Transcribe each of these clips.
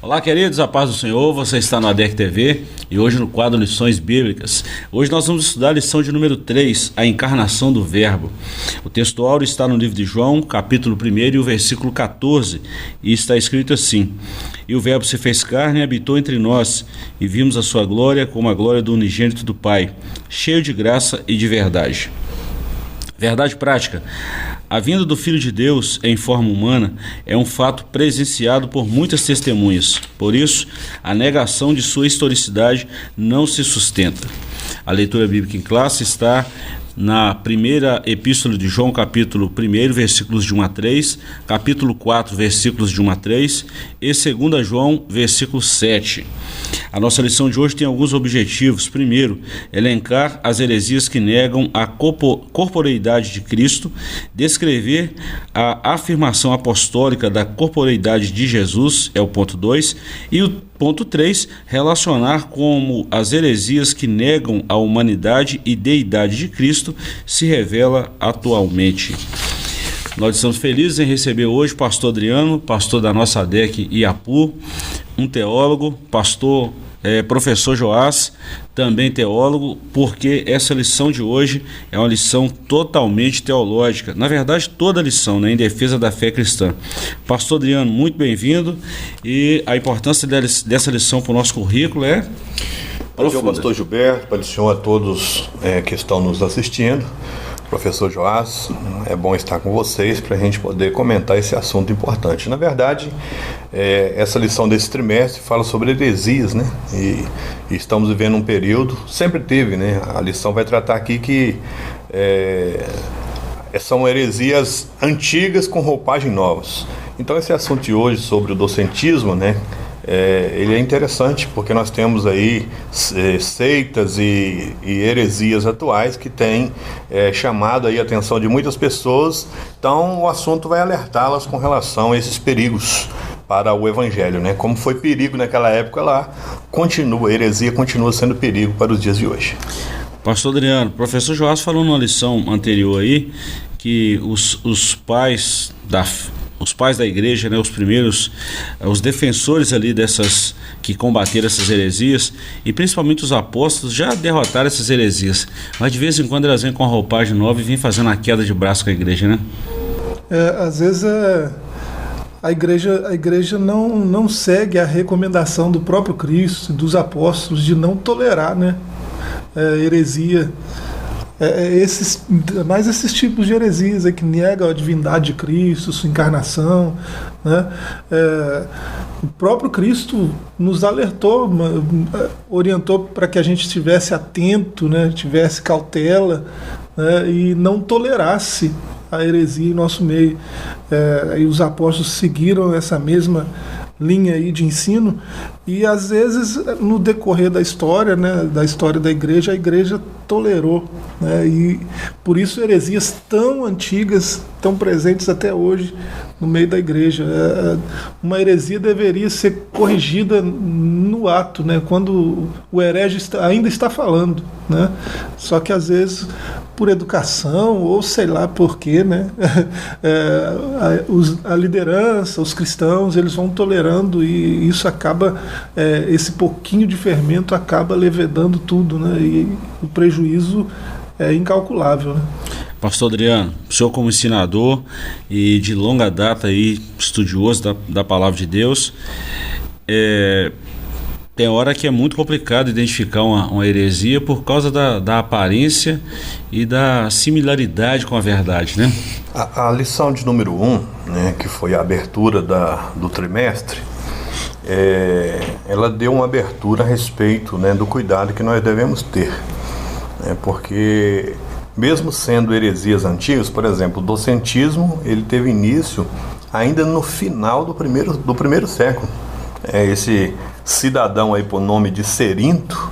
Olá, queridos, a paz do Senhor, você está no ADEC TV e hoje no quadro Lições Bíblicas. Hoje nós vamos estudar a lição de número 3, a encarnação do Verbo. O texto áureo está no livro de João, capítulo 1 e o versículo 14, e está escrito assim: E o Verbo se fez carne e habitou entre nós, e vimos a sua glória como a glória do unigênito do Pai, cheio de graça e de verdade. Verdade prática. A vinda do Filho de Deus em forma humana é um fato presenciado por muitas testemunhas. Por isso, a negação de sua historicidade não se sustenta. A leitura bíblica em classe está na primeira epístola de João, capítulo 1, versículos de 1 a 3, capítulo 4, versículos de 1 a 3 e 2 João, versículo 7. A nossa lição de hoje tem alguns objetivos. Primeiro, elencar as heresias que negam a corporeidade de Cristo, descrever a afirmação apostólica da corporeidade de Jesus, é o ponto 2, e o ponto 3, relacionar como as heresias que negam a humanidade e deidade de Cristo se revela atualmente. Nós estamos felizes em receber hoje o pastor Adriano, pastor da nossa ADEC Iapu, um teólogo, professor Joás, também teólogo, porque essa lição de hoje é uma lição totalmente teológica. Na verdade, toda a lição, em defesa da fé cristã. Pastor Adriano, muito bem-vindo, e a importância dessa lição para o nosso currículo é profunda. Pastor Gilberto, para o senhor, a todos que estão nos assistindo. Professor Joás, é bom estar com vocês para a gente poder comentar esse assunto importante. Na verdade, essa lição desse trimestre fala sobre heresias, né? E estamos vivendo um período, sempre teve, né? A lição vai tratar aqui que são heresias antigas com roupagem novas. Então esse assunto de hoje sobre o docentismo, né? Ele é interessante porque nós temos aí seitas e heresias atuais que têm chamado aí a atenção de muitas pessoas. Então o assunto vai alertá-las com relação a esses perigos para o Evangelho, né? Como foi perigo naquela época lá, a heresia continua sendo perigo para os dias de hoje. Pastor Adriano, o professor Joás falou numa lição anterior aí que os pais da igreja, né, os primeiros, os defensores ali que combateram essas heresias, e principalmente os apóstolos, já derrotaram essas heresias, mas de vez em quando elas vêm com a roupagem nova e vêm fazendo a queda de braço com a igreja, né? Às vezes a igreja não segue a recomendação do próprio Cristo, dos apóstolos, de não tolerar, né, heresia. Mais esses tipos de heresias que negam a divindade de Cristo, sua encarnação, né? O próprio Cristo nos alertou, orientou para que a gente estivesse atento, né? Tivesse cautela, né? E não tolerasse a heresia em nosso meio. E os apóstolos seguiram essa mesma linha aí de ensino, e às vezes no decorrer da história, né, da história da igreja, a igreja tolerou, né, e por isso heresias tão antigas, tão presentes até hoje no meio da igreja. Uma heresia deveria ser corrigida no ato, né, quando o herege ainda está falando, né, só que às vezes por educação ou sei lá por quê, né, a liderança, os cristãos, eles vão tolerando, e isso acaba, esse pouquinho de fermento acaba levedando tudo, né, e o prejuízo é incalculável, né? Pastor Adriano, o senhor como ensinador e de longa data aí, estudioso da palavra de Deus, tem hora que é muito complicado identificar uma heresia por causa da aparência e da similaridade com a verdade, né? A lição de número 1, né, que foi a abertura do trimestre, ela deu uma abertura a respeito, né, do cuidado que nós devemos ter, né, porque mesmo sendo heresias antigas, por exemplo, o docentismo, ele teve início ainda no final do primeiro século. Esse cidadão aí por nome de Cerinto,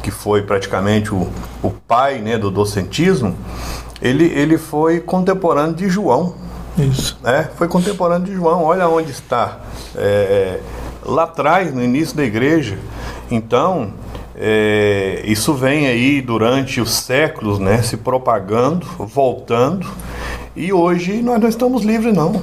que foi praticamente o pai, né, do docentismo, ele foi contemporâneo de João. Isso. Foi contemporâneo de João. Olha onde está, lá atrás, no início da igreja. Então, isso vem aí durante os séculos, né, se propagando, voltando, e hoje nós não estamos livres, não.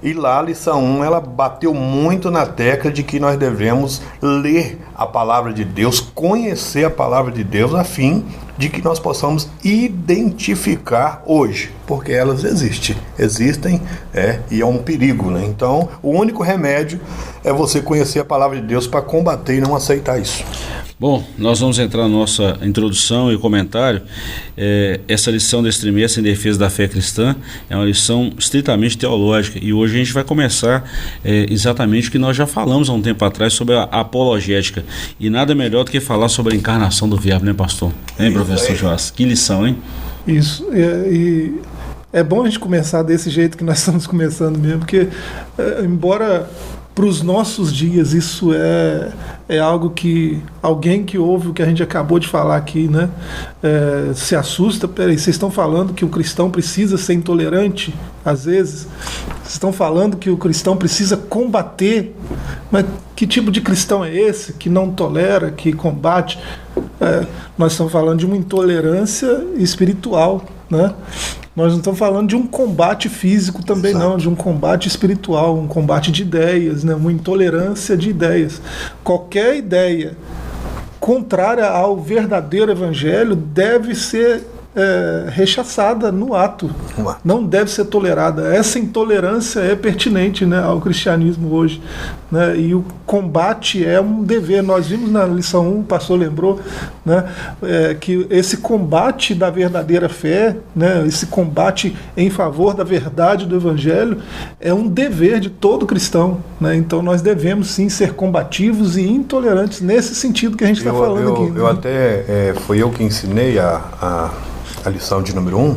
E lá a lição 1, ela bateu muito na tecla de que nós devemos ler a palavra de Deus, conhecer a palavra de Deus, a fim de que nós possamos identificar hoje, porque elas existem, e é um perigo, né? Então, o único remédio é você conhecer a palavra de Deus para combater e não aceitar isso. Bom, nós vamos entrar na nossa introdução e comentário. Essa lição desse trimestre em defesa da fé cristã é uma lição estritamente teológica, e hoje a gente vai começar exatamente o que nós já falamos há um tempo atrás sobre a apologética, e nada melhor do que falar sobre a encarnação do verbo, né, pastor? Professor Joás? Que lição, hein? Isso, e é bom a gente começar desse jeito que nós estamos começando mesmo, porque embora para os nossos dias isso é algo que alguém que ouve o que a gente acabou de falar aqui, né, se assusta. Peraí, vocês estão falando que o cristão precisa ser intolerante às vezes? Vocês estão falando que o cristão precisa combater? Mas que tipo de cristão é esse que não tolera, que combate? Nós estamos falando de uma intolerância espiritual, né? Nós não estamos falando de um combate físico também. Exato. Não, de um combate espiritual, um combate de ideias, né? Uma intolerância de ideias. Qualquer ideia contrária ao verdadeiro evangelho deve ser rechaçada no ato, não deve ser tolerada. Essa intolerância é pertinente, né, ao cristianismo hoje, né, e o combate é um dever. Nós vimos na lição 1, o pastor lembrou, né, que esse combate da verdadeira fé, né, esse combate em favor da verdade do evangelho é um dever de todo cristão, né? Então nós devemos sim ser combativos e intolerantes nesse sentido que a gente está falando aqui. Eu até fui eu que ensinei a lição de número 1,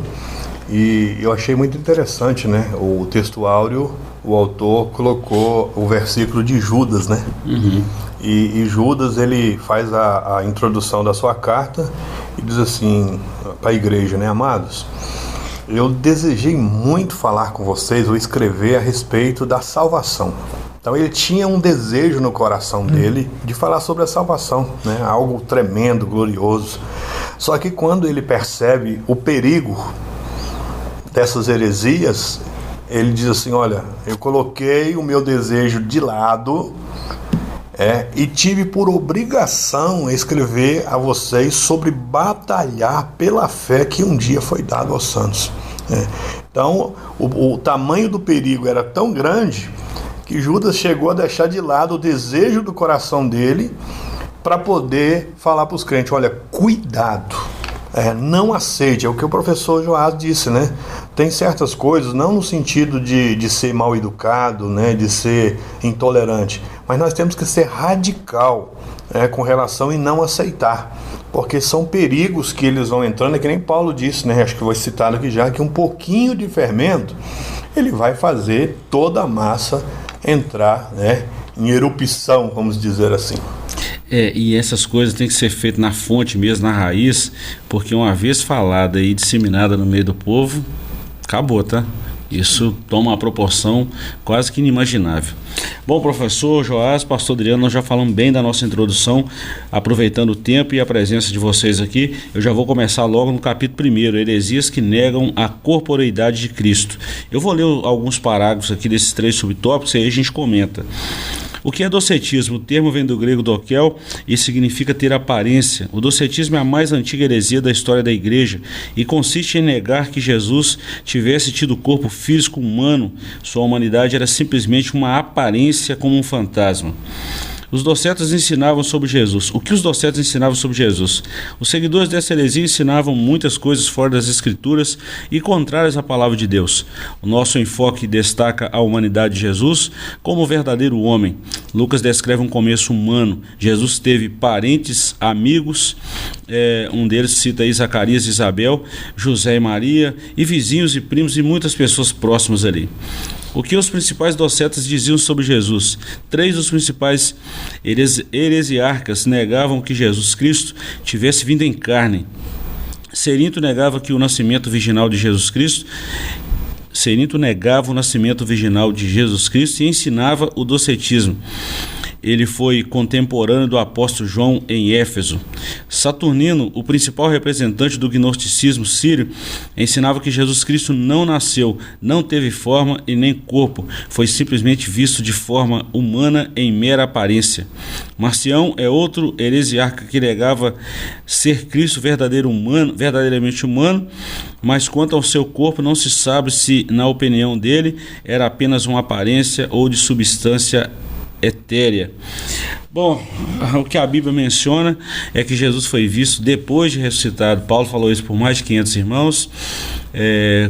e eu achei muito interessante, né? O texto áureo, o autor colocou o versículo de Judas, né? Uhum. E Judas, ele faz a introdução da sua carta e diz assim para a igreja, né? Amados, eu desejei muito falar com vocês ou escrever a respeito da salvação. Então ele tinha um desejo no coração dele de falar sobre a salvação, né? Algo tremendo, glorioso. Só que quando ele percebe o perigo dessas heresias, ele diz assim: olha, eu coloquei o meu desejo de lado e tive por obrigação escrever a vocês sobre batalhar pela fé que um dia foi dado aos santos. Então o tamanho do perigo era tão grande que Judas chegou a deixar de lado o desejo do coração dele para poder falar para os crentes: olha, cuidado, não aceite. É o que o professor Joás disse, né? Tem certas coisas, não no sentido de ser mal educado, né? De ser intolerante, mas nós temos que ser radical com relação e não aceitar, porque são perigos que eles vão entrando. É que nem Paulo disse, né? Acho que foi citado aqui já, que um pouquinho de fermento ele vai fazer toda a massa entrar, né, em erupção, vamos dizer assim. E essas coisas têm que ser feitas na fonte mesmo, na raiz, porque uma vez falada e disseminada no meio do povo, acabou, tá? Isso toma uma proporção quase que inimaginável. Bom, professor Joás, pastor Adriano, nós já falamos bem da nossa introdução. Aproveitando o tempo e a presença de vocês aqui, eu já vou começar logo no capítulo 1, heresias que negam a corporeidade de Cristo. Eu vou ler alguns parágrafos aqui desses 3 subtópicos e aí a gente comenta. O que é docetismo? O termo vem do grego dokel e significa ter aparência. O docetismo é a mais antiga heresia da história da igreja e consiste em negar que Jesus tivesse tido corpo físico humano. Sua humanidade era simplesmente uma aparência como um fantasma. Os docetas ensinavam sobre Jesus. O que os docetas ensinavam sobre Jesus? Os seguidores dessa heresia ensinavam muitas coisas fora das Escrituras e contrárias à palavra de Deus. O nosso enfoque destaca a humanidade de Jesus como o verdadeiro homem. Lucas descreve um começo humano. Jesus teve parentes, amigos, um deles cita aí Zacarias e Isabel, José e Maria, e vizinhos e primos e muitas pessoas próximas ali. O que os principais docetas diziam sobre Jesus? 3 dos principais heresiarcas negavam que Jesus Cristo tivesse vindo em carne. Cerinto negava que o nascimento virginal de Jesus Cristo. Cerinto negava o nascimento virginal de Jesus Cristo e ensinava o docetismo. ele foi contemporâneo do apóstolo João em Éfeso. Saturnino, o principal representante do gnosticismo sírio, ensinava que Jesus Cristo não nasceu, não teve forma e nem corpo, foi simplesmente visto de forma humana em mera aparência. Marcião é outro heresiarca que negava ser Cristo verdadeiramente humano, mas quanto ao seu corpo não se sabe se, na opinião dele, era apenas uma aparência ou de substância etérea. Bom, o que a Bíblia menciona é que Jesus foi visto depois de ressuscitado. Paulo falou isso por mais de 500 irmãos.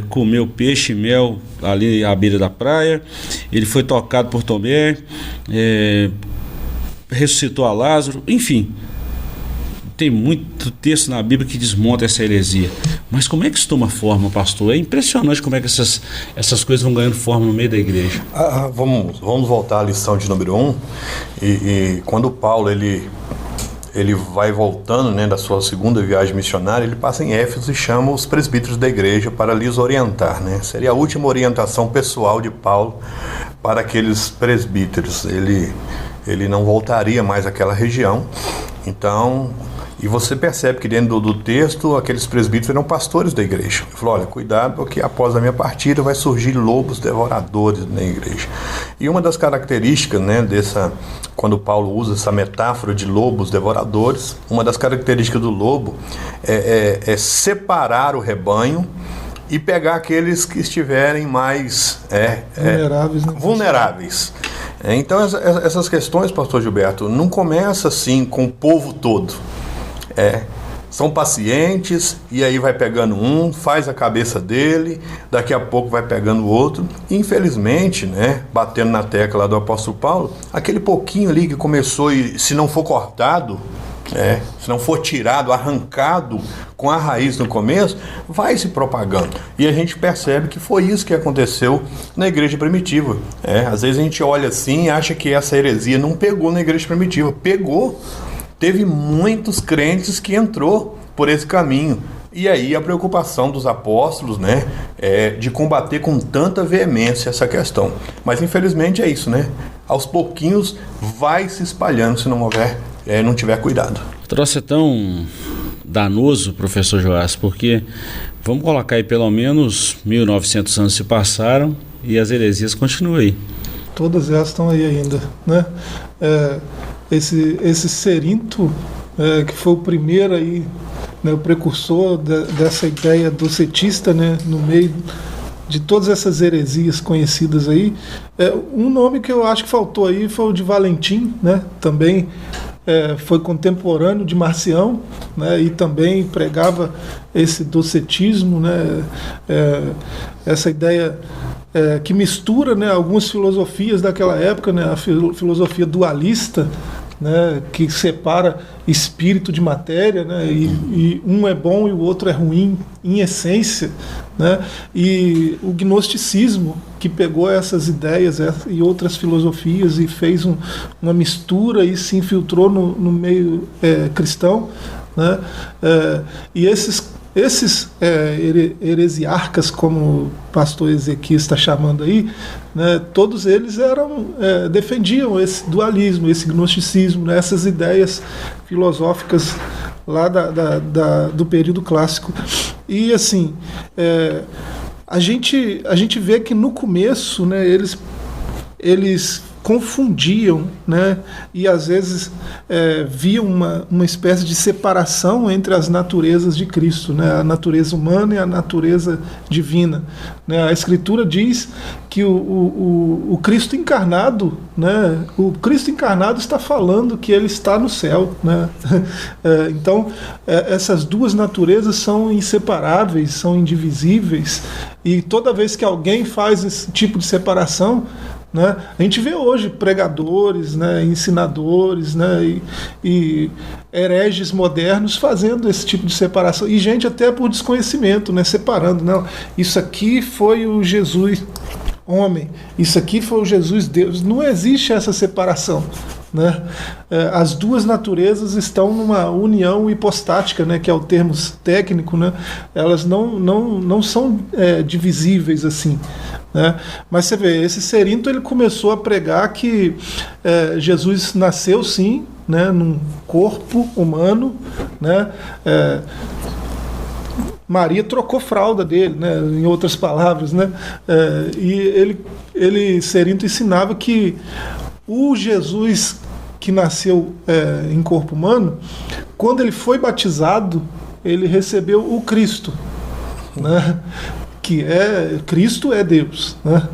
Comeu peixe e mel ali à beira da praia. Ele foi tocado por Tomé, ressuscitou a Lázaro, enfim. Tem muito texto na Bíblia que desmonta essa heresia. Mas como é que isso toma forma, pastor? É impressionante como é que essas coisas vão ganhando forma no meio da igreja. Vamos voltar à lição de número 1. E quando Paulo ele vai voltando, né, da sua segunda viagem missionária, ele passa em Éfeso e chama os presbíteros da igreja para lhes orientar, né? Seria a última orientação pessoal de Paulo para aqueles presbíteros. Ele não voltaria mais àquela região. Então, e você percebe que dentro do texto, aqueles presbíteros eram pastores da igreja. Ele falou, olha, cuidado, porque após a minha partida vai surgir lobos devoradores na igreja. E uma das características, né, quando Paulo usa essa metáfora de lobos devoradores, uma das características do lobo é separar o rebanho e pegar aqueles que estiverem mais vulneráveis. Então essas questões, pastor Gilberto, não começa assim com o povo todo. São pacientes, e aí vai pegando um, faz a cabeça dele, daqui a pouco vai pegando o outro. Infelizmente, né, batendo na tecla lá do apóstolo Paulo, aquele pouquinho ali que começou, e se não for cortado, se não for tirado, arrancado com a raiz no começo, vai se propagando. E a gente percebe que foi isso que aconteceu na igreja primitiva. Às vezes a gente olha assim e acha que essa heresia não pegou na igreja primitiva. Pegou. Teve muitos crentes que entrou por esse caminho. E aí a preocupação dos apóstolos, né, de combater com tanta veemência essa questão. Mas infelizmente é isso, né? Aos pouquinhos vai se espalhando se não tiver cuidado. O troço é tão danoso, professor Joás, porque vamos colocar aí pelo menos 1900 anos se passaram e as heresias continuam aí. Todas elas estão aí ainda, né? Esse Cerinto, que foi o primeiro aí, né, o precursor dessa ideia docetista, né, no meio de todas essas heresias conhecidas aí. Um nome que eu acho que faltou aí foi o de Valentim, né? Também foi contemporâneo de Marcião, né? E também pregava esse docetismo, né? Essa ideia que mistura, né, algumas filosofias daquela época, né? A filosofia dualista, né, que separa espírito de matéria, né, e um é bom e o outro é ruim em essência, né, e o gnosticismo, que pegou essas ideias e outras filosofias e fez uma mistura e se infiltrou no meio cristão, né, e esses heresiarcas, como o pastor Ezequias está chamando aí, né, todos eles defendiam esse dualismo, esse gnosticismo, né, essas ideias filosóficas lá do período clássico. E assim, a gente vê que no começo, né, eles confundiam, né, e às vezes viam uma espécie de separação entre as naturezas de Cristo, né, a natureza humana e a natureza divina, né. A Escritura diz que o Cristo encarnado, né, o Cristo encarnado está falando que ele está no céu, né. Então essas duas naturezas são inseparáveis, são indivisíveis, e toda vez que alguém faz esse tipo de separação, né, a gente vê hoje pregadores, né, ensinadores, né, e hereges modernos fazendo esse tipo de separação, e gente até por desconhecimento, né, separando, não, isso aqui foi o Jesus homem, isso aqui foi o Jesus Deus. Não existe essa separação, né? As duas naturezas estão numa união hipostática, né, que é o termo técnico, né? Elas não são divisíveis assim, né? Mas você vê, esse Cerinto ele começou a pregar que Jesus nasceu sim, né, num corpo humano, né? Maria trocou fralda dele, né, em outras palavras, né? E Cerinto ensinava que o Jesus que nasceu em corpo humano, quando ele foi batizado, ele recebeu o Cristo, né? Que Cristo é Deus, né?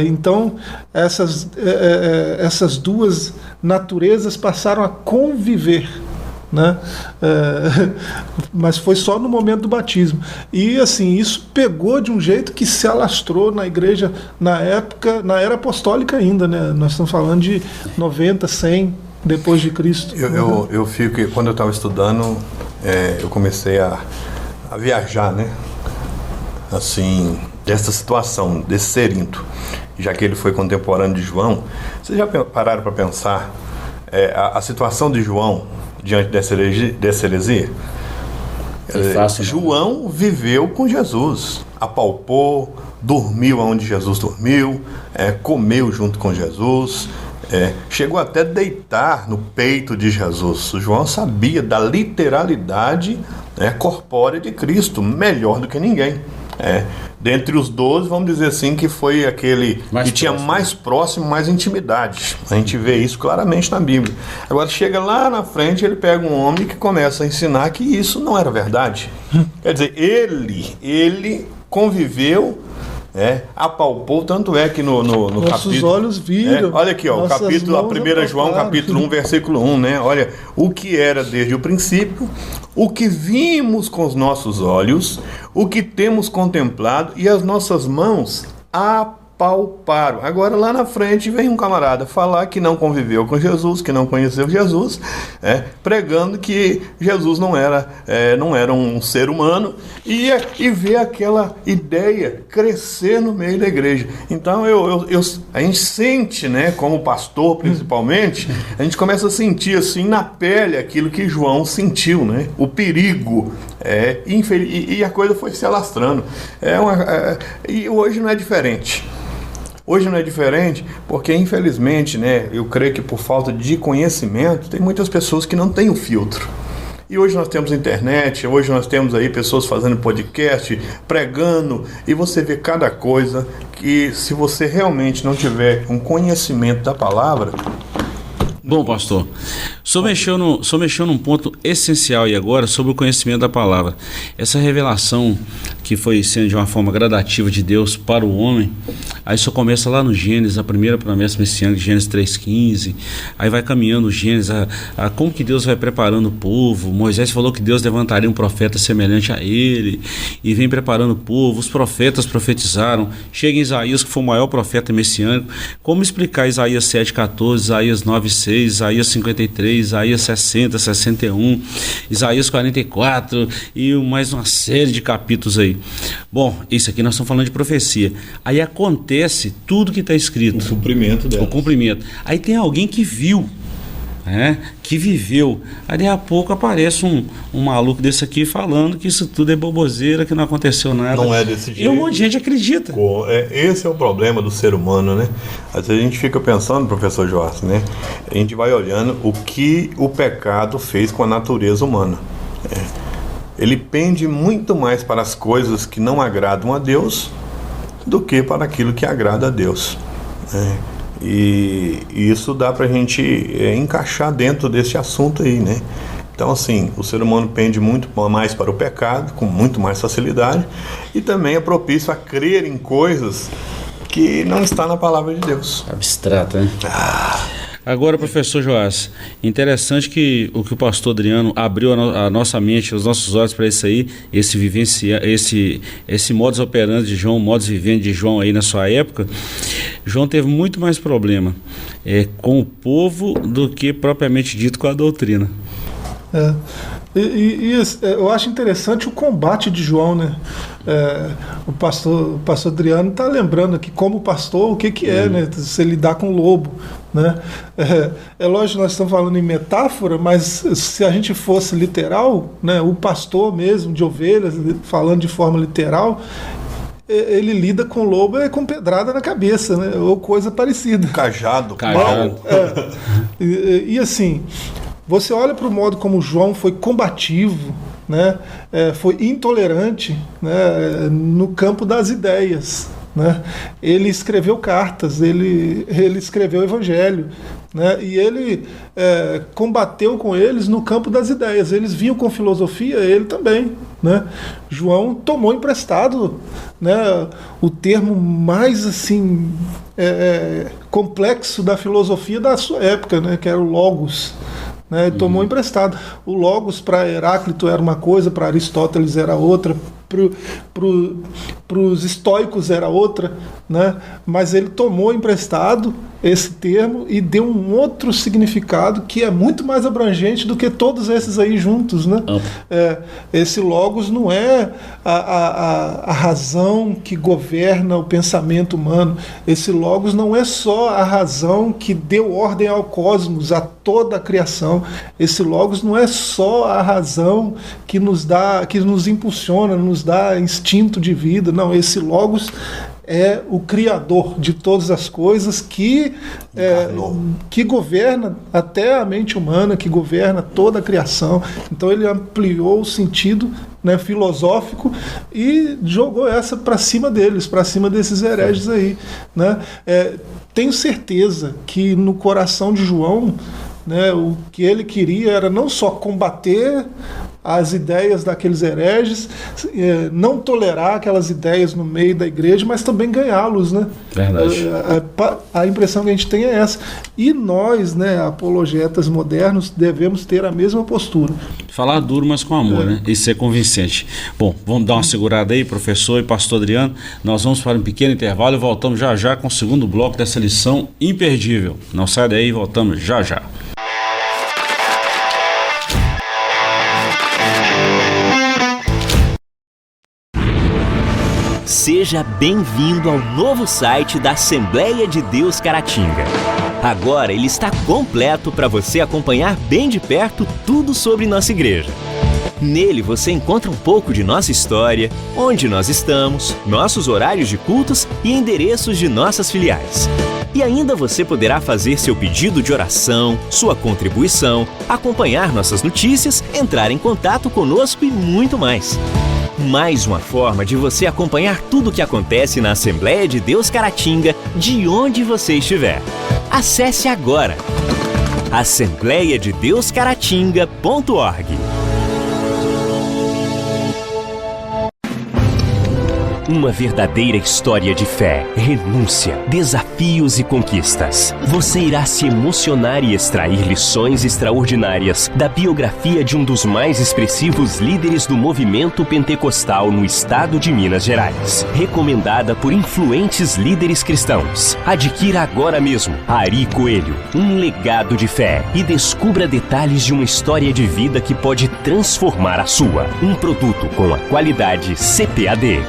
Então essas duas naturezas passaram a conviver, né? Mas foi só no momento do batismo. E assim, isso pegou de um jeito que se alastrou na igreja na época, na era apostólica ainda, né? Nós estamos falando de 90, 100 depois de Cristo. Eu fico, quando eu estava estudando, eu comecei a viajar, né? Assim, dessa situação, desse Cerinto, já que ele foi contemporâneo de João. Vocês já pararam para pensar a situação de João diante dessa heresia? João viveu com Jesus, apalpou, dormiu onde Jesus dormiu, comeu junto com Jesus, chegou até a deitar no peito de Jesus. O João sabia da literalidade corpórea de Cristo melhor do que ninguém. Dentre os 12, vamos dizer assim, que foi aquele que tinha mais próximo, mais intimidade. A gente vê isso claramente na Bíblia. Agora chega lá na frente, ele pega um homem que começa a ensinar que isso não era verdade. Quer dizer, ele conviveu, apalpou, tanto é que no nossos capítulo... olhos viram. Olha aqui, ó, o capítulo, 1 João, capítulo 1, versículo 1, né? Olha, o que era desde o princípio, o que vimos com os nossos olhos, o que temos contemplado e as nossas mãos apalparam. Agora lá na frente vem um camarada falar que não conviveu com Jesus, que não conheceu Jesus, pregando que Jesus não era um ser humano, e ver aquela ideia crescer no meio da igreja. Então a gente sente, né, como pastor principalmente, a gente começa a sentir assim na pele aquilo que João sentiu, né, o perigo, e a coisa foi se alastrando. E hoje não é diferente. Hoje não é diferente porque, infelizmente, né, eu creio que por falta de conhecimento, tem muitas pessoas que não têm o filtro. E hoje nós temos internet, hoje nós temos aí pessoas fazendo podcast, pregando, e você vê cada coisa que, se você realmente não tiver um conhecimento da palavra... Bom, pastor, o senhor mexeu num ponto essencial aí agora sobre o conhecimento da palavra. Essa revelação que foi sendo de uma forma gradativa de Deus para o homem, aí só começa lá no Gênesis, a primeira promessa messiânica, Gênesis 3,15, aí vai caminhando o Gênesis, a como que Deus vai preparando o povo. Moisés falou que Deus levantaria um profeta semelhante a ele, e vem preparando o povo, os profetas profetizaram, chega em Isaías, que foi o maior profeta messiânico. Como explicar Isaías 7,14, Isaías 9,6, Isaías 53, Isaías 60, 61, Isaías 44 e mais uma série de capítulos aí. Bom, isso aqui nós estamos falando de profecia. Aí acontece tudo que está escrito. O cumprimento dela. O cumprimento. Aí tem alguém que viu, que viveu. Aí daqui a pouco aparece um maluco desse aqui falando que isso tudo é boboseira, que não aconteceu nada. Não é desse jeito. E um monte de gente acredita. Esse é o problema do ser humano, né? Às vezes a gente fica pensando, professor Joás, né? A gente vai olhando o que o pecado fez com a natureza humana. Ele pende muito mais para as coisas que não agradam a Deus do que para aquilo que agrada a Deus. E isso dá pra gente encaixar dentro desse assunto aí, né? Então, assim, o ser humano pende muito mais para o pecado, com muito mais facilidade, e também é propício a crer em coisas que não está na palavra de Deus. Abstrata, né? Agora, professor Joás, interessante que o pastor Adriano abriu a nossa mente, os nossos olhos para isso aí, esse modus operandi de João, modus vivendi de João aí na sua época. João teve muito mais problema com o povo do que propriamente dito com a doutrina. Eu acho interessante o combate de João, né? O pastor Adriano está lembrando aqui como pastor o que é, né? Se lidar com o lobo, né? É lógico que nós estamos falando em metáfora, mas se a gente fosse literal, né? O pastor mesmo de ovelhas, falando de forma literal, ele lida com o lobo com pedrada na cabeça, né? Ou coisa parecida. Cajado. E assim, você olha para o modo como João foi combativo, né? Foi intolerante, né? No campo das ideias. Né? Ele escreveu cartas, ele escreveu o Evangelho, né? E ele combateu com eles no campo das ideias. Eles vinham com filosofia, ele também. Né? João tomou emprestado, né, o termo mais assim complexo da filosofia da sua época, né, que era o logos. Né, tomou emprestado. O logos para Heráclito era uma coisa, para Aristóteles era outra, para os estoicos era outra, né? Mas ele tomou emprestado esse termo e deu um outro significado que é muito mais abrangente do que todos esses aí juntos, né? Esse logos não é a razão que governa o pensamento humano. Esse logos não é só a razão que deu ordem ao cosmos, a toda a criação. Esse logos não é só a razão que nos impulsiona, nos dá instinto de vida. Não, esse logos é o criador de todas as coisas que governa até a mente humana, que governa toda a criação. Então ele ampliou o sentido, né, filosófico e jogou essa para cima deles, para cima desses hereges aí, né? Tenho certeza que no coração de João, né, o que ele queria era não só combater as ideias daqueles hereges, não tolerar aquelas ideias no meio da igreja, mas também ganhá-los, né? Verdade. A impressão que a gente tem é essa. E nós, né, apologetas modernos, devemos ter a mesma postura. Falar duro, mas com amor, né? E ser convincente. Bom, vamos dar uma segurada aí, professor e pastor Adriano. Nós vamos para um pequeno intervalo e voltamos já já com o segundo bloco dessa lição imperdível. Não sai daí, voltamos já já. Seja bem-vindo ao novo site da Assembleia de Deus Caratinga. Agora ele está completo para você acompanhar bem de perto tudo sobre nossa igreja. Nele você encontra um pouco de nossa história, onde nós estamos, nossos horários de cultos e endereços de nossas filiais. E ainda você poderá fazer seu pedido de oração, sua contribuição, acompanhar nossas notícias, entrar em contato conosco e muito mais. Mais uma forma de você acompanhar tudo o que acontece na Assembleia de Deus Caratinga, de onde você estiver. Acesse agora assembleiadedeuscaratinga.org. Uma verdadeira história de fé, renúncia, desafios e conquistas. Você irá se emocionar e extrair lições extraordinárias da biografia de um dos mais expressivos líderes do movimento pentecostal no estado de Minas Gerais. Recomendada por influentes líderes cristãos. Adquira agora mesmo Ari Coelho, um legado de fé, e descubra detalhes de uma história de vida que pode transformar a sua. Um produto com a qualidade CPAD.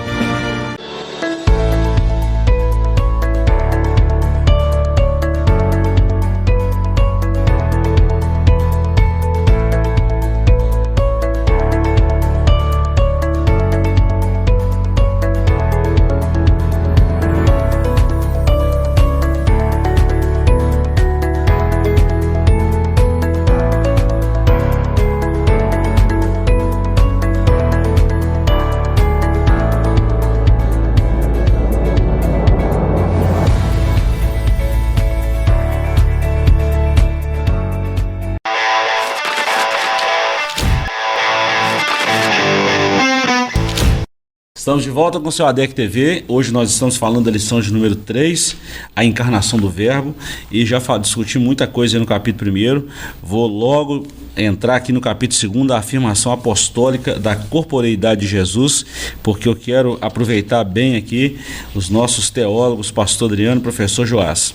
Estamos de volta com o seu ADEC TV. Hoje nós estamos falando da lição de número 3, a encarnação do Verbo, e já discuti muita coisa aí no capítulo 1. Vou logo entrar aqui no capítulo 2, a afirmação apostólica da corporeidade de Jesus, porque eu quero aproveitar bem aqui os nossos teólogos, pastor Adriano e professor Joás.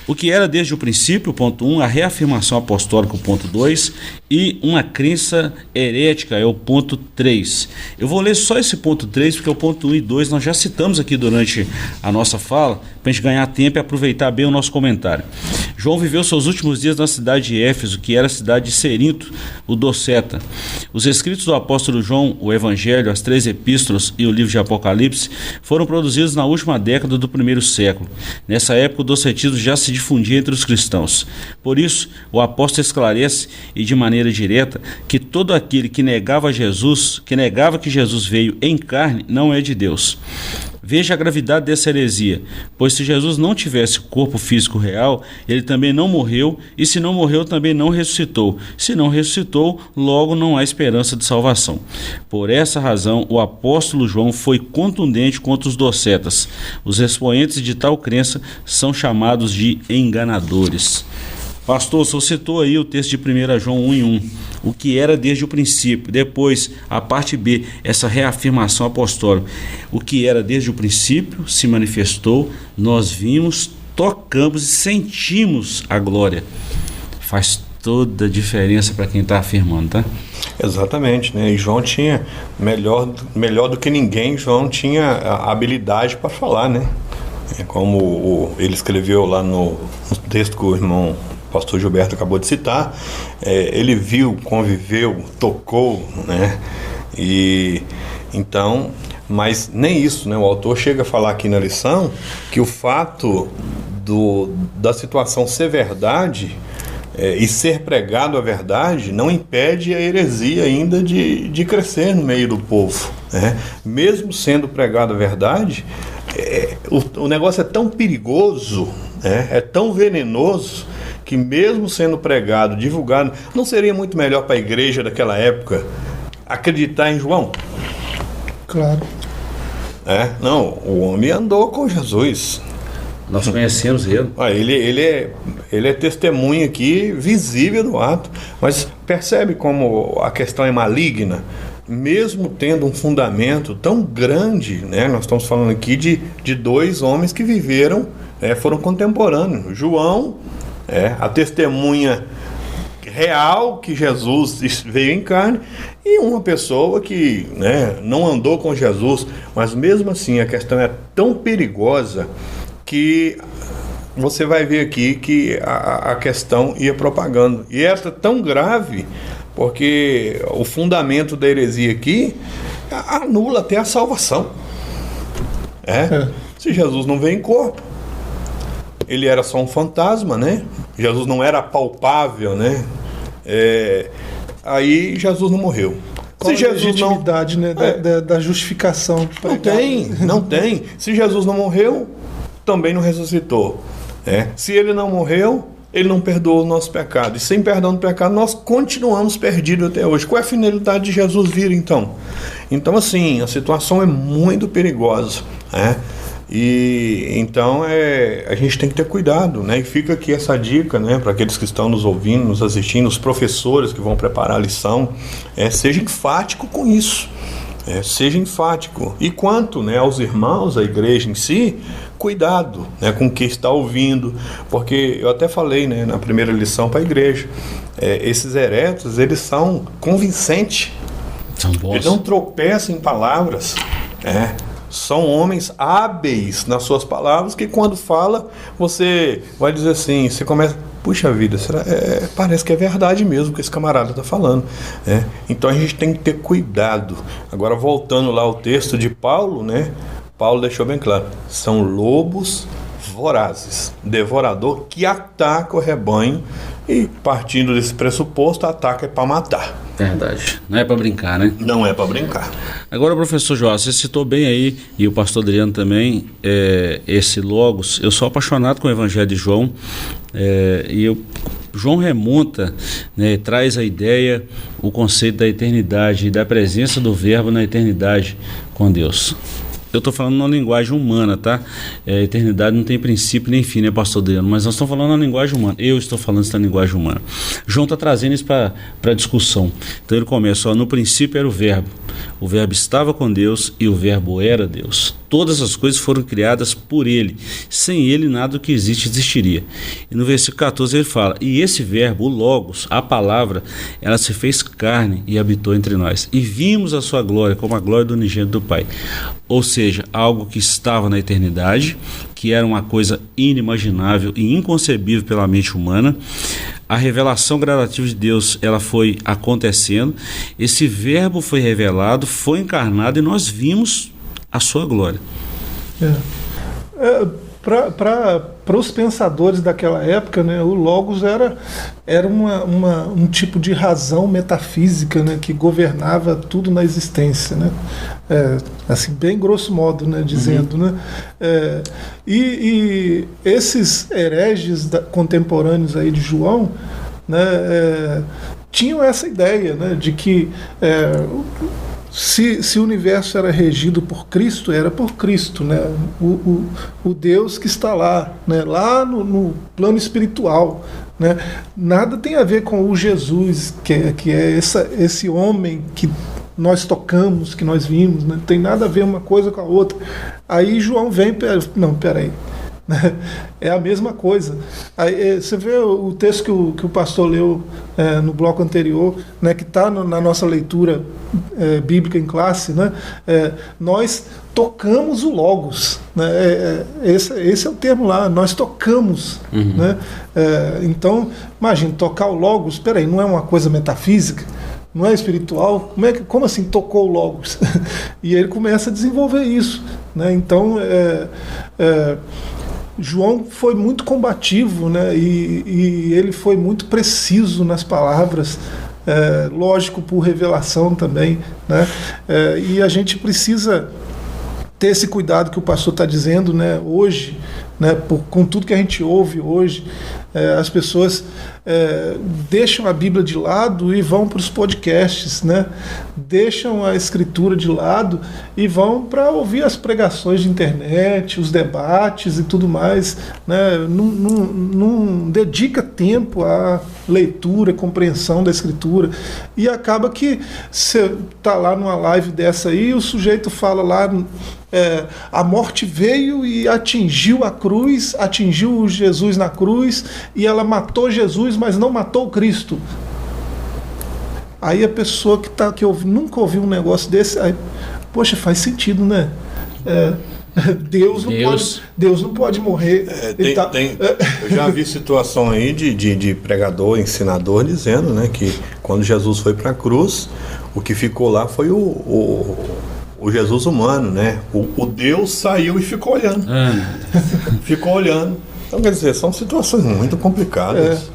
O que era desde o princípio, ponto 1, a reafirmação apostólica, o ponto 2, e uma crença herética, é o ponto 3. Eu vou ler só esse ponto 3, porque é o ponto 1 e 2, nós já citamos aqui durante a nossa fala, para a gente ganhar tempo e aproveitar bem o nosso comentário. João viveu seus últimos dias na cidade de Éfeso, que era a cidade de Cerinto, o Doceta. Os escritos do apóstolo João, o Evangelho, as 3 epístolas e o livro de Apocalipse foram produzidos na última década do primeiro século. Nessa época, o docetismo já se difundia entre os cristãos. Por isso, o apóstolo esclarece, e de maneira direta, que todo aquele que negava Jesus, que negava que Jesus veio em carne, não é de Deus. Veja a gravidade dessa heresia, pois se Jesus não tivesse corpo físico real, ele também não morreu, e se não morreu, também não ressuscitou. Se não ressuscitou, logo não há esperança de salvação. Por essa razão, o apóstolo João foi contundente contra os docetas. Os expoentes de tal crença são chamados de enganadores. Pastor, você citou aí o texto de 1 João 1:1, o que era desde o princípio. Depois, a parte B, essa reafirmação apostólica. O que era desde o princípio se manifestou, nós vimos, tocamos e sentimos a glória. Faz toda a diferença para quem está afirmando, tá? Exatamente, né? E João tinha, melhor do que ninguém, João tinha a habilidade para falar, né? Como ele escreveu lá no texto que o irmão pastor Gilberto acabou de citar, ele viu, conviveu, tocou, né? E então, mas nem isso, né? O autor chega a falar aqui na lição que o fato da situação ser verdade e ser pregado a verdade não impede a heresia ainda de crescer no meio do povo, né? Mesmo sendo pregado a verdade, o negócio é tão perigoso, né? É tão venenoso, que mesmo sendo pregado, divulgado, não seria muito melhor para a igreja daquela época acreditar em João? Claro. Não, o homem andou com Jesus. Nós conhecemos ele. Ele é testemunha aqui visível do ato, mas percebe como a questão é maligna? Mesmo tendo um fundamento tão grande, né? Nós estamos falando aqui de 2 homens que viveram, foram contemporâneos. João, a testemunha real que Jesus veio em carne, e uma pessoa que, né, não andou com Jesus, mas mesmo assim a questão é tão perigosa que você vai ver aqui que a questão ia propagando. E essa é tão grave porque o fundamento da heresia aqui anula até a salvação. Se Jesus não veio em corpo, ele era só um fantasma, né? Jesus não era palpável, né? Aí Jesus não morreu. Qual se Jesus a legitimidade, né, da justificação? Não tem. Se Jesus não morreu, também não ressuscitou. Se ele não morreu, ele não perdoou o nosso pecado. E sem perdão do pecado, nós continuamos perdidos até hoje. Qual é a finalidade de Jesus vir, então? Então, assim, a situação é muito perigosa, E então a gente tem que ter cuidado, né? E fica aqui essa dica, né, para aqueles que estão nos ouvindo, nos assistindo, os professores que vão preparar a lição, seja enfático com isso, seja enfático. E quanto, né, aos irmãos, à igreja em si, cuidado, né, com o que está ouvindo, porque eu até falei, né, na primeira lição para a igreja, esses heretos, eles são convincentes, eles não tropeçam em palavras, são homens hábeis nas suas palavras, que quando fala, você vai dizer assim, você começa, puxa vida, parece que é verdade mesmo que esse camarada está falando. Então a gente tem que ter cuidado. Agora, voltando lá ao texto de Paulo, né? Paulo deixou bem claro, são lobos vorazes, devorador que ataca o rebanho, e partindo desse pressuposto, ataque é para matar. Verdade. Não é para brincar, né? Não é para brincar. Agora, professor João, você citou bem aí, e o pastor Adriano também, esse Logos. Eu sou apaixonado com o Evangelho de João, João remonta, né, traz a ideia, o conceito da eternidade e da presença do Verbo na eternidade com Deus. Eu estou falando na linguagem humana, tá? A eternidade não tem princípio nem fim, né, pastor Adriano? Mas nós estamos falando na linguagem humana. Eu estou falando isso na linguagem humana. João está trazendo isso para a discussão. Então ele começa, no princípio era o Verbo estava com Deus e o Verbo era Deus. Todas as coisas foram criadas por Ele. Sem Ele, nada do que existe existiria. E no versículo 14 ele fala: e esse verbo, o Logos, a palavra, ela se fez carne e habitou entre nós. E vimos a sua glória como a glória do unigênito do Pai. Ou seja, algo que estava na eternidade, que era uma coisa inimaginável e inconcebível pela mente humana. A revelação gradativa de Deus, ela foi acontecendo. Esse verbo foi revelado, foi encarnado e nós vimos a sua glória. Para os pensadores daquela época, né, o Logos era um tipo de razão metafísica, né, que governava tudo na existência, né? Assim, bem grosso modo, né, dizendo. Né? E esses hereges contemporâneos aí de João, né, tinham essa ideia, né, de que se o universo era regido por Cristo, era por Cristo, né? O Deus que está lá, né? Lá no plano espiritual, né? Nada tem a ver com o Jesus, que é esse homem que nós tocamos, que nós vimos, né? Tem nada a ver uma coisa com a outra. Aí João vem, não, peraí. É a mesma coisa. Aí, você vê o texto que o pastor leu no bloco anterior, né, que está na nossa leitura bíblica em classe, né, nós tocamos o Logos, né, esse é o termo lá, nós tocamos. Né, então, imagina, tocar o Logos, peraí, não é uma coisa metafísica? Não é espiritual? Como assim tocou o Logos? E ele começa a desenvolver isso. Né, então, João foi muito combativo, né? E ele foi muito preciso nas palavras, lógico, por revelação também, né? E a gente precisa ter esse cuidado que o pastor está dizendo, né? Hoje, né? Com tudo que a gente ouve hoje, as pessoas deixam a Bíblia de lado e vão para os podcasts, né? Deixam a Escritura de lado e vão para ouvir as pregações de internet, os debates e tudo mais, né? Não dedica tempo à leitura, compreensão da Escritura, e acaba que você está lá numa live dessa aí, o sujeito fala lá, a morte veio e atingiu a cruz, atingiu Jesus na cruz, e ela matou Jesus, mas não matou o Cristo. Aí a pessoa que nunca ouviu um negócio desse, aí, poxa, faz sentido, né? Deus não pode morrer. Eu já vi situação aí de pregador, ensinador, dizendo, né, que quando Jesus foi para a cruz, o que ficou lá foi o Jesus humano, né? O Deus saiu e ficou olhando. Ficou olhando. Então, quer dizer, são situações muito complicadas.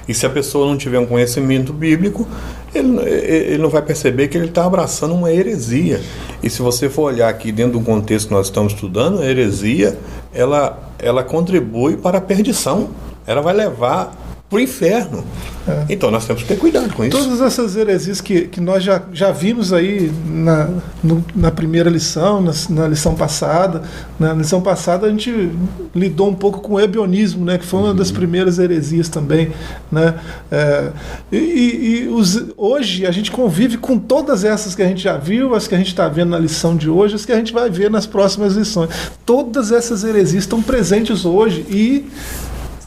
E se a pessoa não tiver um conhecimento bíblico, ele não vai perceber que ele está abraçando uma heresia. E se você for olhar aqui dentro do contexto que nós estamos estudando, a heresia, ela contribui para a perdição. Ela vai levar para o inferno. Então nós temos que ter cuidado com isso. Todas essas heresias que nós já vimos aí na primeira lição, na lição passada. Na lição passada a gente lidou um pouco com o ebionismo, né, que foi uma das primeiras heresias também. Né? Hoje a gente convive com todas essas que a gente já viu, as que a gente está vendo na lição de hoje, as que a gente vai ver nas próximas lições. Todas essas heresias estão presentes hoje e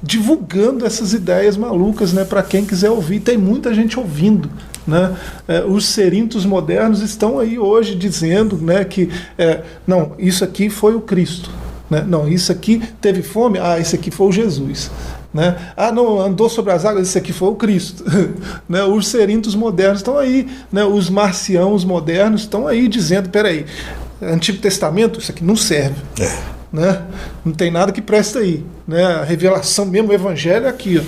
divulgando essas ideias malucas, né, para quem quiser ouvir. Tem muita gente ouvindo, né? Os serintos modernos estão aí hoje dizendo, né, que não, isso aqui foi o Cristo, né? Não, isso aqui teve fome, esse aqui foi o Jesus, né? Não, andou sobre as águas, esse aqui foi o Cristo. Né? Os serintos modernos estão aí, né? Os marciãos modernos estão aí dizendo, peraí, Antigo Testamento, isso aqui não serve. Né? Não tem nada que presta aí, né? A revelação mesmo, o evangelho é aqui,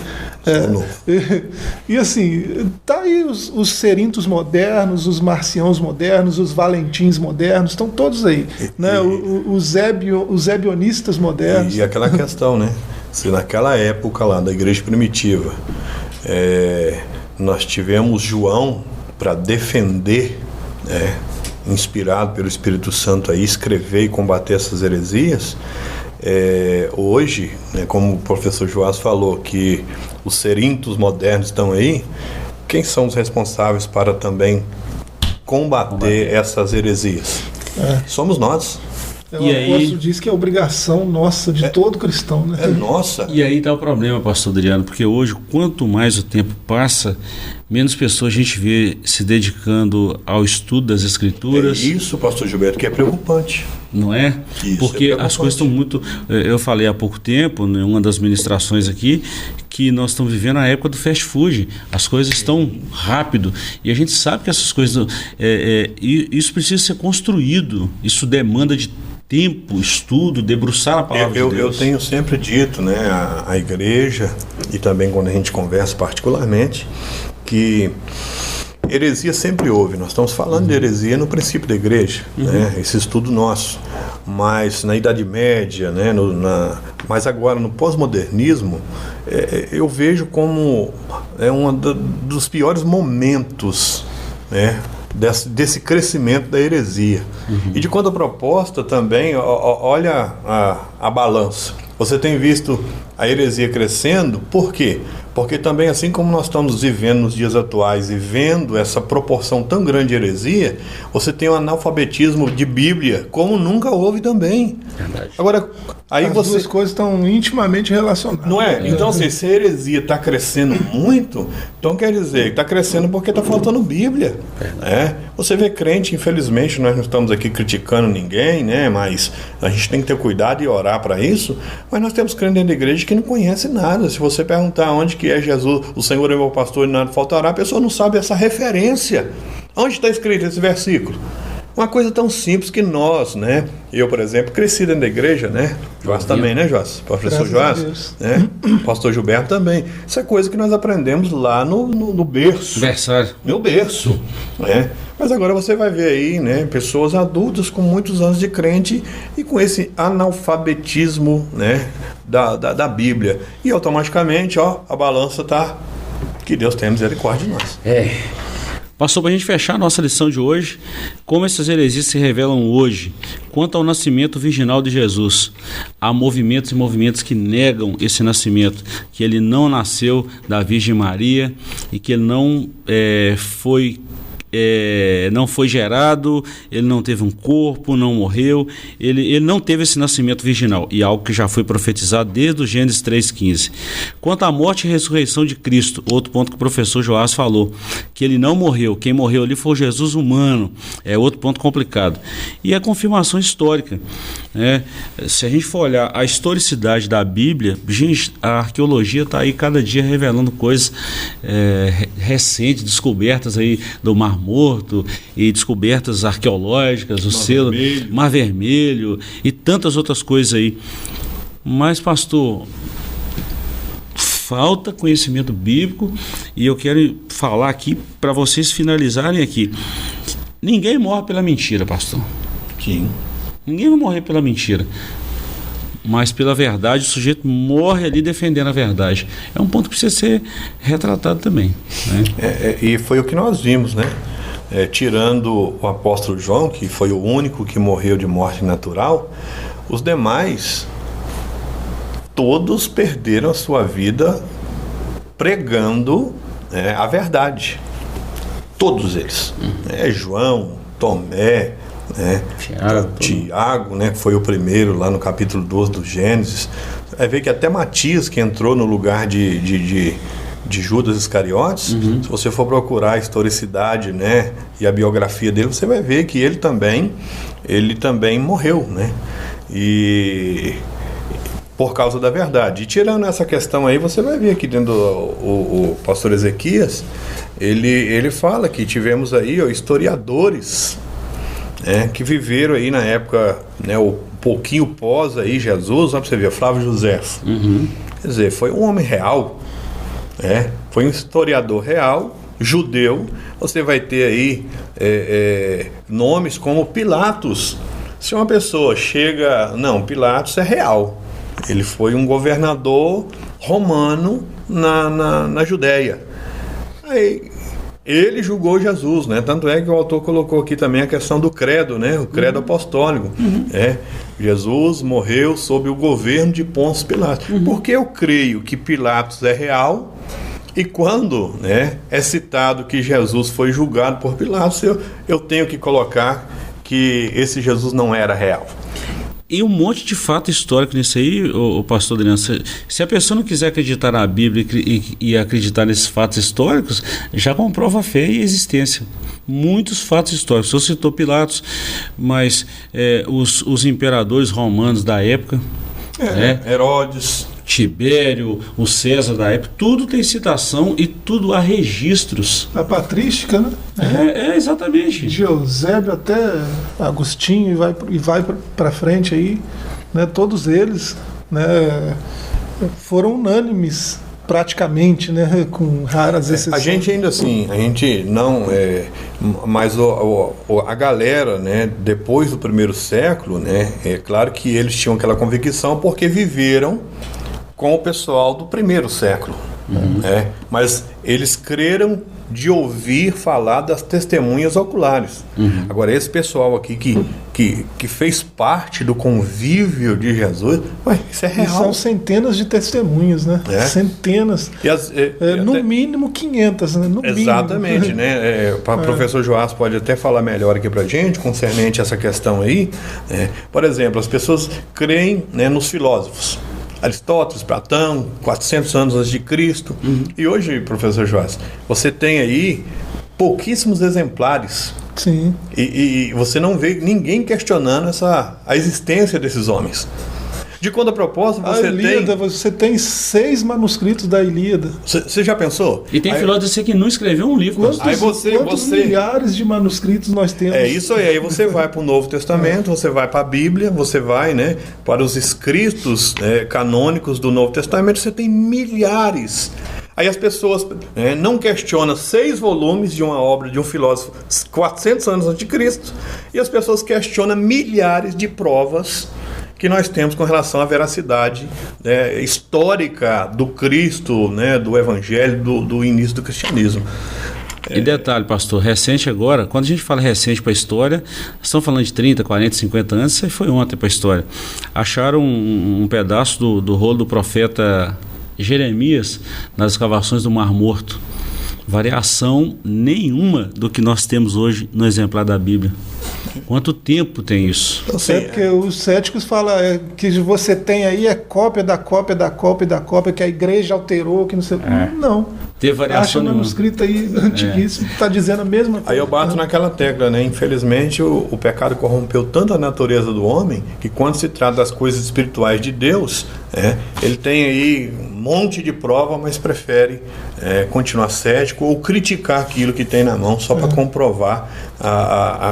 e assim, tá aí os serintos modernos, os marciãos modernos, os valentins modernos, estão todos aí, né? Os ebionistas modernos. E aquela questão, né? Se naquela época lá da igreja primitiva nós tivemos João para defender, inspirado pelo Espírito Santo a escrever e combater essas heresias, hoje, né, como o professor Joás falou, que os serintos modernos estão aí, quem são os responsáveis para também combater essas heresias? Somos nós. O apóstolo diz que é obrigação nossa, de todo cristão, né? É nossa. E aí está o problema, pastor Adriano, porque hoje, quanto mais o tempo passa, menos pessoas a gente vê se dedicando ao estudo das Escrituras. É isso, pastor Gilberto, que é preocupante. Não é? Isso, porque as coisas estão muito... Eu falei há pouco tempo, em uma das ministrações aqui, que nós estamos vivendo a época do fast food. As coisas estão rápido. E a gente sabe que essas coisas... isso precisa ser construído. Isso demanda de tempo, estudo, debruçar a palavra de Deus. Eu tenho sempre dito, né, a igreja, e também quando a gente conversa particularmente, que heresia sempre houve. Nós estamos falando de heresia no princípio da igreja, né, esse estudo nosso. Mas na Idade Média, né, mas agora no pós-modernismo, eu vejo como um dos piores momentos, né, desse crescimento da heresia. E de contraproposta também, olha a balança. Você tem visto a heresia crescendo, por quê? Porque também, assim como nós estamos vivendo nos dias atuais e vendo essa proporção tão grande de heresia, você tem um analfabetismo de Bíblia, como nunca houve também. Verdade. Agora, aí As duas coisas estão intimamente relacionadas. Não é? Então, assim, se a heresia está crescendo muito, então quer dizer que está crescendo porque está faltando Bíblia. Né? Você vê crente, infelizmente, nós não estamos aqui criticando ninguém, né? Mas a gente tem que ter cuidado e orar para isso. Mas nós temos crente dentro da igreja que não conhece nada. Se você perguntar onde que é Jesus, o Senhor é meu pastor e nada faltará, a pessoa não sabe essa referência. Onde está escrito esse versículo? Uma coisa tão simples que nós, né? Eu, por exemplo, cresci dentro da igreja, né? Joás também, né, Joás? Professor Joás, né? Pastor Gilberto também. Isso é coisa que nós aprendemos lá no berço. Versário. No berço, né? Mas agora você vai ver aí, né? Pessoas adultas com muitos anos de crente e com esse analfabetismo, né? Da Bíblia. E automaticamente, ó, a balança tá... Que Deus tenha misericórdia de nós. Pastor, para a gente fechar a nossa lição de hoje, como essas heresias se revelam hoje quanto ao nascimento virginal de Jesus. Há movimentos e movimentos que negam esse nascimento, que ele não nasceu da Virgem Maria e que ele não foi gerado, ele não teve um corpo, não morreu, ele não teve esse nascimento virginal, e algo que já foi profetizado desde o Gênesis 3,15. Quanto à morte e ressurreição de Cristo, outro ponto que o professor Joás falou, que ele não morreu, quem morreu ali foi o Jesus humano, é outro ponto complicado. E a confirmação histórica, né? Se a gente for olhar a historicidade da Bíblia, gente, a arqueologia está aí cada dia revelando coisas recentes, descobertas aí do Mar Morto e descobertas arqueológicas, o selo Mar Vermelho e tantas outras coisas aí. Mas, pastor, falta conhecimento bíblico, e eu quero falar aqui para vocês finalizarem aqui. Ninguém morre pela mentira, pastor. Sim. Ninguém vai morrer pela mentira, mas pela verdade. O sujeito morre ali defendendo a verdade. É um ponto que precisa ser retratado também, né? E foi o que nós vimos, né? Tirando o apóstolo João, que foi o único que morreu de morte natural, os demais todos perderam a sua vida pregando a verdade. Todos eles. João, Tomé, Tiago, né, que foi o primeiro lá no capítulo 12 do Gênesis. Vai ver que até Matias, que entrou no lugar de Judas Iscariotes, se você for procurar a historicidade, né, e a biografia dele, você vai ver que ele também morreu, né, e por causa da verdade. E tirando essa questão aí, você vai ver aqui dentro o pastor Ezequias, ele fala que tivemos aí historiadores, que viveram aí na época, né, o pouquinho pós aí Jesus, para você ver, Flávio Joséfo. Quer dizer, foi um homem real, foi um historiador real, judeu. Você vai ter aí nomes como Pilatos. Se uma pessoa chega... Não, Pilatos é real. Ele foi um governador romano na Judéia. Aí ele julgou Jesus, né? Tanto é que o autor colocou aqui também a questão do credo, né? O credo apostólico. Jesus morreu sob o governo de Pôncio Pilatos. Porque eu creio que Pilatos é real, e quando, né, é citado que Jesus foi julgado por Pilatos, eu tenho que colocar que esse Jesus não era real. E um monte de fato histórico nisso aí, o pastor Adriano. Se a pessoa não quiser acreditar na Bíblia e acreditar nesses fatos históricos, já comprova a fé e a existência. Muitos fatos históricos. O senhor citou Pilatos, mas os imperadores romanos da época, Herodes, Tibério, o César da época, tudo tem citação e tudo há registros. A patrística, né? Exatamente. De Eusébio até Agostinho e vai para frente aí, né? Todos eles, né, foram unânimes praticamente, né, com raras exceções. A gente ainda assim, a gente não mas a galera, né, depois do primeiro século, né, é claro que eles tinham aquela convicção porque viveram com o pessoal do primeiro século, mas eles creram de ouvir falar das testemunhas oculares. Agora, esse pessoal aqui que fez parte do convívio de Jesus, isso é real. E são centenas de testemunhas, né? Centenas. No mínimo 500, né? No exatamente, mínimo. Né? O professor Joás pode até falar melhor aqui pra gente, concernente a essa questão aí. Por exemplo, as pessoas creem, né, nos filósofos. Aristóteles, Platão, 400 anos antes de Cristo. E hoje, professor Joás, você tem aí pouquíssimos exemplares. Sim. E você não vê ninguém questionando a existência desses homens. De contrapropósito, você tem 6 manuscritos da Ilíada. Você já pensou? E tem filósofo que não escreveu um livro. Quantos milhares de manuscritos nós temos? É isso aí. Aí você vai para o Novo Testamento, você vai para a Bíblia, você vai, né, para os escritos canônicos do Novo Testamento, você tem milhares. Aí as pessoas não questionam 6 volumes de uma obra de um filósofo 400 anos antes de Cristo, e as pessoas questionam milhares de provas que nós temos com relação à veracidade histórica do Cristo, né, do Evangelho, do início do cristianismo. E detalhe, pastor, recente agora, quando a gente fala recente para a história, estamos falando de 30, 40, 50 anos, isso aí foi ontem para a história. Acharam um pedaço do rolo do profeta Jeremias nas escavações do Mar Morto. Variação nenhuma do que nós temos hoje no exemplar da Bíblia. Quanto tempo tem isso? Porque os céticos falam que você tem aí cópia da cópia da cópia da cópia, que a igreja alterou, que não sei o que. Não. Ter variação nenhuma. Manuscrito aí antiguíssimo está dizendo a mesma coisa. Aí eu bato naquela tecla, né? Infelizmente o pecado corrompeu tanto a natureza do homem que quando se trata das coisas espirituais de Deus, ele tem aí um monte de prova, mas prefere continuar cético ou criticar aquilo que tem na mão só para comprovar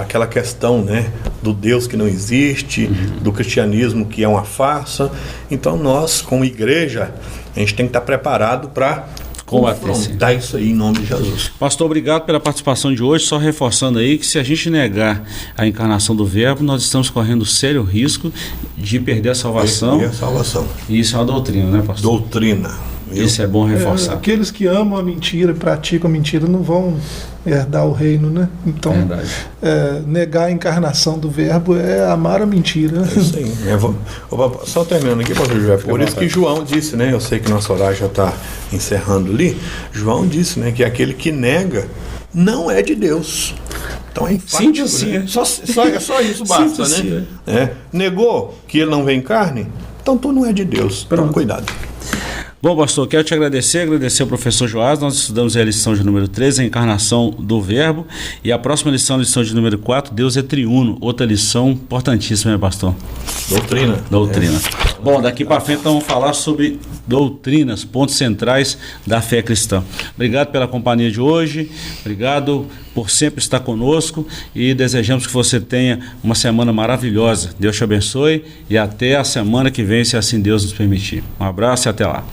aquela questão, né, do Deus que não existe, do cristianismo que é uma farsa. Então nós, como igreja, a gente tem que estar preparado para confrontar isso aí em nome de Jesus. Pastor, obrigado pela participação de hoje. Só reforçando aí que se a gente negar a encarnação do Verbo, nós estamos correndo sério risco de perder a salvação. E isso é uma doutrina, né, pastor? Doutrina. Isso é bom reforçar. Aqueles que amam a mentira e praticam a mentira não vão herdar o reino, né? Então, negar a encarnação do Verbo é amar a mentira. É isso aí. Só terminando aqui, pastor José, por isso que João disse, né? Eu sei que nosso horário já está encerrando ali. João disse, né, que aquele que nega não é de Deus. Então é enfático, né? Só isso basta, né? Negou que ele não vem em carne, então tu não é de Deus. Então cuidado. Bom, pastor, quero te agradecer ao professor Joás. Nós estudamos a lição de número 13, a encarnação do Verbo, e a próxima lição, a lição de número 4, Deus é triuno. Outra lição importantíssima, né, pastor? Doutrina. Bom, daqui para frente nós vamos falar sobre doutrinas, pontos centrais da fé cristã. Obrigado pela companhia de hoje, obrigado por sempre estar conosco e desejamos que você tenha uma semana maravilhosa. Deus te abençoe e até a semana que vem, se assim Deus nos permitir. Um abraço e até lá.